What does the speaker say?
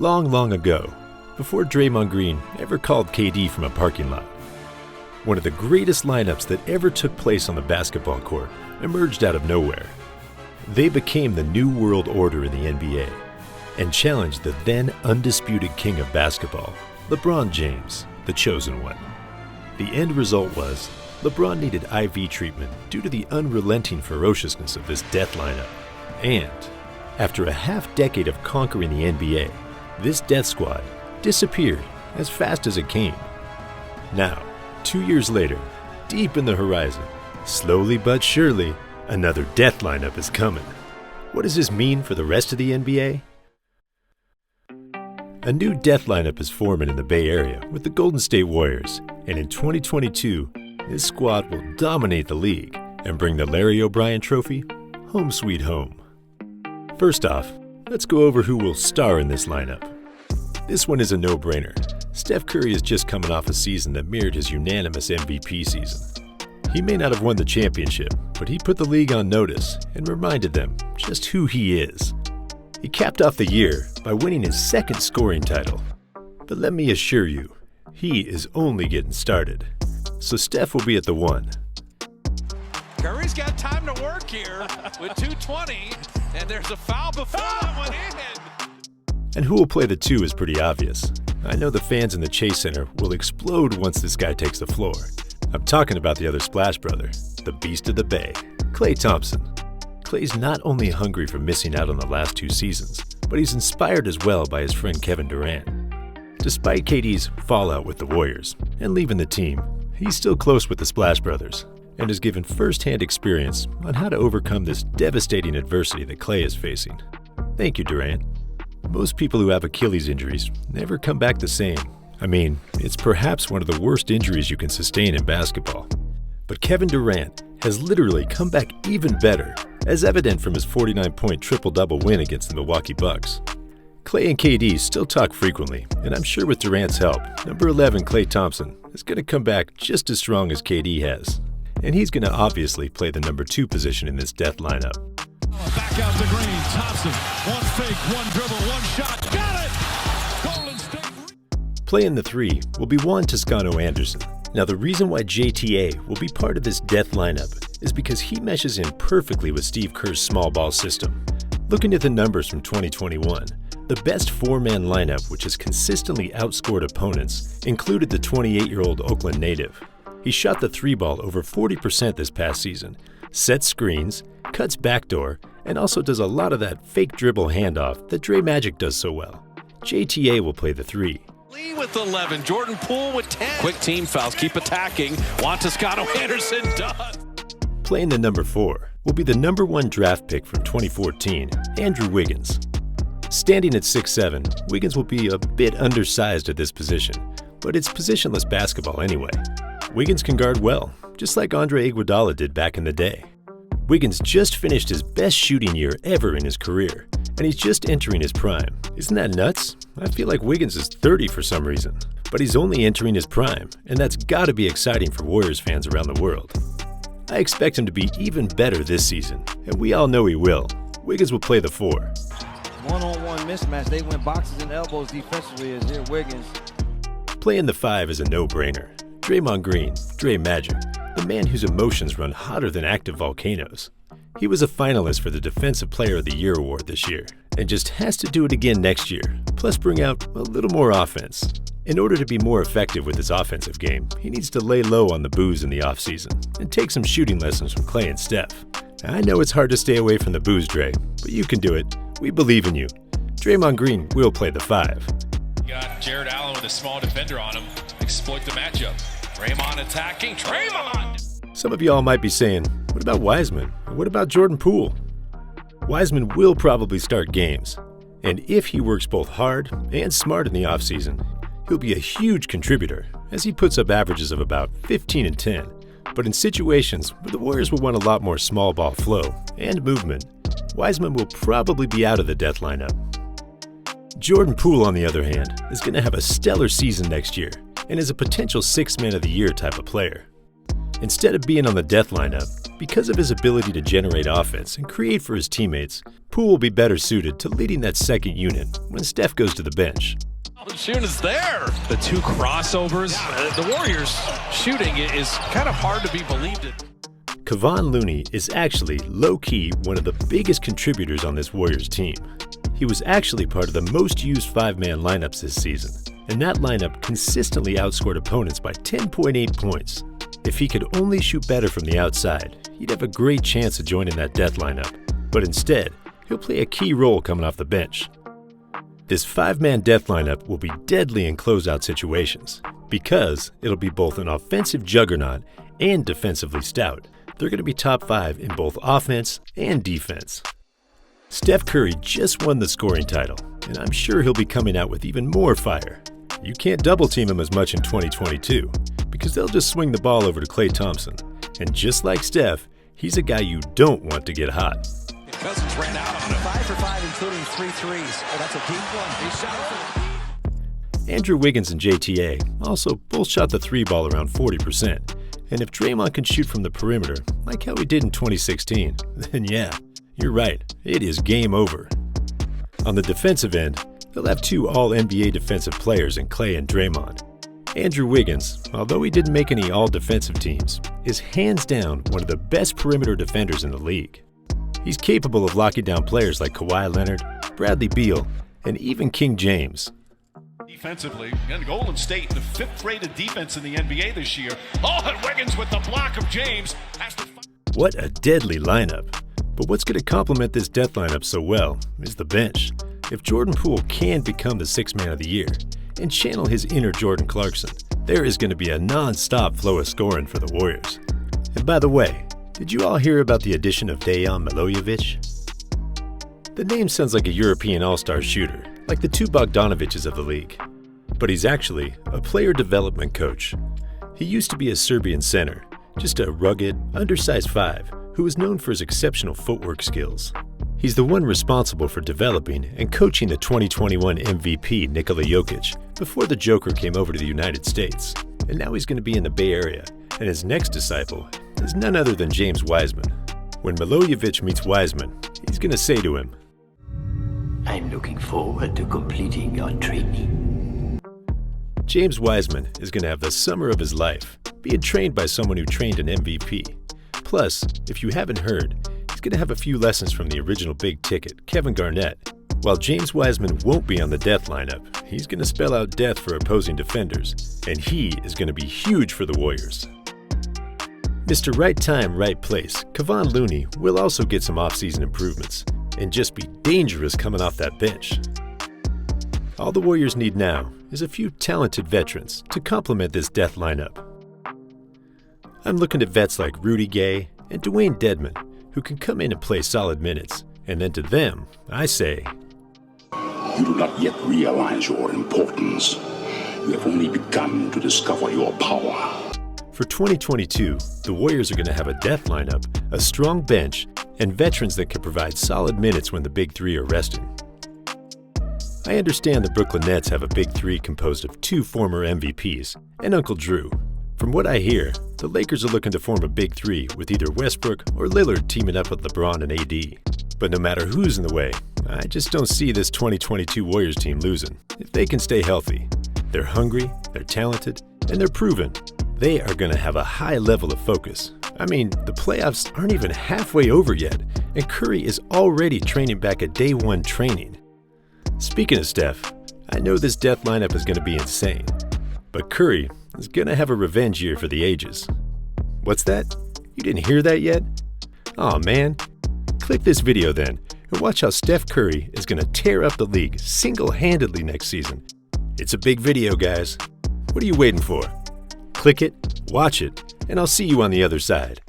Long, long ago, before Draymond Green ever called KD from a parking lot, one of the greatest lineups that ever took place on the basketball court emerged out of nowhere. They became the new world order in the NBA and challenged the then undisputed king of basketball, LeBron James, the chosen one. The end result was LeBron needed IV treatment due to the unrelenting ferociousness of this death lineup. And after a half-decade of conquering the NBA, this death squad disappeared as fast as it came. Now, 2 years later, deep in the horizon, slowly but surely, another death lineup is coming. What does this mean for the rest of the NBA? A new death lineup is forming in the Bay Area with the Golden State Warriors, and in 2022, this squad will dominate the league and bring the Larry O'Brien Trophy home sweet home. First off, let's go over who will star in this lineup. This one is a no-brainer. Steph Curry is just coming off a season that mirrored his unanimous MVP season. He may not have won the championship, but he put the league on notice and reminded them just who he is. He capped off the year by winning his second scoring title. But let me assure you, he is only getting started. So Steph will be at the 1. Curry's got time to work here with 2:20, and there's a foul before that one in. And who will play the 2 is pretty obvious. I know the fans in the Chase Center will explode once this guy takes the floor. I'm talking about the other Splash brother, the beast of the Bay, Klay Thompson. Klay's not only hungry for missing out on the last 2 seasons, but he's inspired as well by his friend Kevin Durant. Despite KD's fallout with the Warriors and leaving the team, he's still close with the Splash Brothers and has given first-hand experience on how to overcome this devastating adversity that Klay is facing. Thank you, Durant. Most people who have Achilles injuries never come back the same. I mean, it's perhaps one of the worst injuries you can sustain in basketball. But Kevin Durant has literally come back even better, as evident from his 49-point triple-double win against the Milwaukee Bucks. Klay and KD still talk frequently, and I'm sure with Durant's help, number 11 Klay Thompson is going to come back just as strong as KD has. And he's going to obviously play the number 2 position in this death lineup. Back out to Green, Thompson, one fake, one dribble, one shot, got it! Golden State. Playing the 3 will be Juan Toscano Anderson. Now the reason why JTA will be part of this death lineup is because he meshes in perfectly with Steve Kerr's small ball system. Looking at the numbers from 2021, the best 4-man lineup which has consistently outscored opponents included the 28-year-old Oakland native. He shot the 3-ball over 40% this past season, sets screens, cuts backdoor, and also does a lot of that fake dribble handoff that Dre Magic does so well. JTA will play the 3. Lee with 11, Jordan Poole with 10. Quick team fouls, keep attacking. Juan Toscano Anderson does. Playing the number 4 will be the number 1 draft pick from 2014, Andrew Wiggins. Standing at 6'7", Wiggins will be a bit undersized at this position, but it's positionless basketball anyway. Wiggins can guard well, just like Andre Iguodala did back in the day. Wiggins just finished his best shooting year ever in his career, and he's just entering his prime. Isn't that nuts? I feel like Wiggins is 30 for some reason, but he's only entering his prime, and that's gotta be exciting for Warriors fans around the world. I expect him to be even better this season, and we all know he will. Wiggins will play the 4. One-on-one mismatch, they win boxes and elbows defensively as here Wiggins. Playing the 5 is a no-brainer. Draymond Green, Dre Magic, the man whose emotions run hotter than active volcanoes. He was a finalist for the Defensive Player of the Year award this year, and just has to do it again next year, plus bring out a little more offense. In order to be more effective with his offensive game, he needs to lay low on the booze in the offseason and take some shooting lessons from Klay and Steph. I know it's hard to stay away from the booze, Dre, but you can do it. We believe in you. Draymond Green will play the 5. You got Jared Allen with a small defender on him. Exploit the matchup. Draymond attacking. Draymond! Some of y'all might be saying, what about Wiseman? Or what about Jordan Poole? Wiseman will probably start games. And if he works both hard and smart in the offseason, he'll be a huge contributor as he puts up averages of about 15 and 10. But in situations where the Warriors will want a lot more small ball flow and movement, Wiseman will probably be out of the death lineup. Jordan Poole, on the other hand, is going to have a stellar season next year and is a potential 6th man of the year type of player. Instead of being on the death lineup, because of his ability to generate offense and create for his teammates, Poole will be better suited to leading that second unit when Steph goes to the bench. The shooting is there. The two crossovers. The Warriors shooting is kind of hard to be believed in. Kevon Looney is actually, low-key, one of the biggest contributors on this Warriors team. He was actually part of the most used five-man lineups this season, and that lineup consistently outscored opponents by 10.8 points. If he could only shoot better from the outside, he'd have a great chance of joining that death lineup. But instead, he'll play a key role coming off the bench. This five-man death lineup will be deadly in closeout situations because it'll be both an offensive juggernaut and defensively stout. They're going to be top 5 in both offense and defense. Steph Curry just won the scoring title, and I'm sure he'll be coming out with even more fire. You can't double-team him as much in 2022 because they'll just swing the ball over to Klay Thompson. And just like Steph, he's a guy you don't want to get hot. Cousins ran out on him. 5 for 5, including 3 threes. Oh, that's a deep one. He shot for the Andrew Wiggins and JTA also both shot the three ball around 40%. And if Draymond can shoot from the perimeter, like how he did in 2016, then yeah, you're right, it is game over. On the defensive end, they'll have 2 all-NBA defensive players in Klay and Draymond. Andrew Wiggins, although he didn't make any all-defensive teams, is hands down one of the best perimeter defenders in the league. He's capable of locking down players like Kawhi Leonard, Bradley Beal, and even King James. Defensively, and Golden State, the 5th-rated defense in the NBA this year. Oh, and Wiggins with the block of James. What a deadly lineup. But what's going to complement this death lineup so well is the bench. If Jordan Poole can become the 6th man of the year and channel his inner Jordan Clarkson, there is going to be a non-stop flow of scoring for the Warriors. And by the way, did you all hear about the addition of Dejan Milojevic? The name sounds like a European all-star shooter, like the 2 Bogdanoviches of the league. But he's actually a player development coach. He used to be a Serbian center, just a rugged, undersized 5 who was known for his exceptional footwork skills. He's the one responsible for developing and coaching the 2021 MVP Nikola Jokic before the Joker came over to the United States. And now he's going to be in the Bay Area, and his next disciple is none other than James Wiseman. When Milojevic meets Wiseman, he's going to say to him, I'm looking forward to completing your training. James Wiseman is going to have the summer of his life, being trained by someone who trained an MVP. Plus, if you haven't heard, he's going to have a few lessons from the original big ticket, Kevin Garnett. While James Wiseman won't be on the death lineup, he's going to spell out death for opposing defenders, and he is going to be huge for the Warriors. Mr. Right Time, Right Place, Kevon Looney will also get some offseason improvements and just be dangerous coming off that bench. All the Warriors need now is a few talented veterans to complement this death lineup. I'm looking at vets like Rudy Gay and Dwayne Dedmon, who can come in and play solid minutes. And then to them, I say, you do not yet realize your importance. You have only begun to discover your power. For 2022, the Warriors are going to have a death lineup, a strong bench, and veterans that can provide solid minutes when the Big Three are resting. I understand the Brooklyn Nets have a Big Three composed of 2 former MVPs and Uncle Drew. From what I hear, the Lakers are looking to form a Big Three with either Westbrook or Lillard teaming up with LeBron and AD. But no matter who's in the way, I just don't see this 2022 Warriors team losing if they can stay healthy. They're hungry, they're talented, and they're proven. They are going to have a high level of focus. I mean, the playoffs aren't even halfway over yet, and Curry is already training back at day 1 training. Speaking of Steph, I know this death lineup is going to be insane, but Curry is going to have a revenge year for the ages. What's that? You didn't hear that yet? Aw man. Click this video then and watch how Steph Curry is going to tear up the league single-handedly next season. It's a big video, guys. What are you waiting for? Click it, watch it, and I'll see you on the other side.